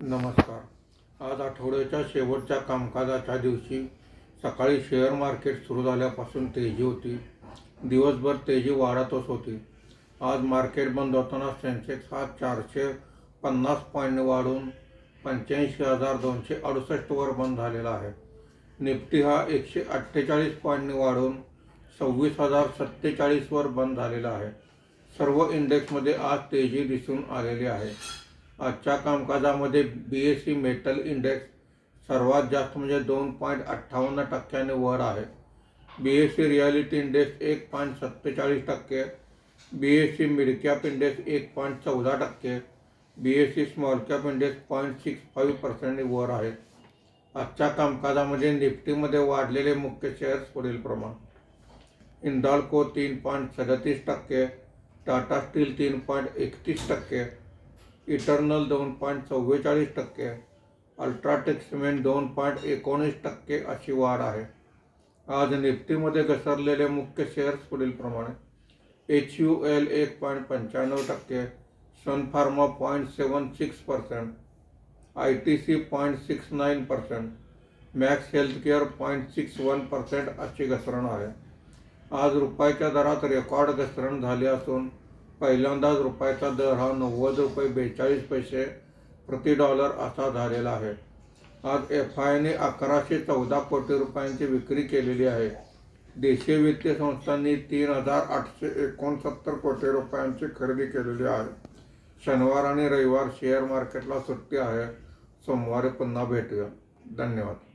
नमस्कार। आज आठवड्याच्या शेवटच्या कामकाजाच्या दिवशी सकाळी शेअर मार्केट सुरू झाल्यापासून तेजी होती। दिवसभर तेजी वाढतच होती। आज मार्केट बंद होताना सेन्सेक्स हा 450 पॉईंट वाढून 85,268 वर बंद झालेला आहे। निफ्टी हा 148 पॉईंट वाढून 26,047 वर बंद झालेला आहे। सर्व इंडेक्समध्ये आज तेजी दिसून आलेली आहे। आजच्या कामकाजामध्ये BSE मेटल इंडेक्स सर्वात जास्त म्हणजे 2.58% वर आहे। BSE reality index 1.47%, BSE mid cap index 1.14%, BSE small cap index 0.65% वर आहे। आजच्या कामकाजामध्ये निफ्टीमध्ये वाढलेले मुख्य शेअर्स पुढील प्रमाणे: Hindalco 3.37%, Tata steel 3.31%, eternal 2.44%, UltraTech cement 2.19% अशी वाढ आहे। आज निफ्टीमध्ये घसरलेले मुख्य शेअर्स पुढील प्रमाणे: HUL 1.95%, सन फार्मा 0.76%, ITC 0.69%, मॅक्स हेल्थकेअर 0.61% अशी घसरण आहे। आज रुपयाच्या दरात रेकॉर्ड घसरण झाली असून पहिल्यांदाच रुपयाचा दर हा 90.42 प्रति डॉलर असा झालेला आहे। आज FIने 1114 कोटी रुपयांची विक्री केलेली आहे। देशीय वित्तीय संस्थांनी 3,869 कोटी रुपयांची खरेदी केलेली आहे। शनिवार आणि रविवार शेअर मार्केटला सुट्टी आहे। सोमवारी पुन्हा भेटूया। धन्यवाद।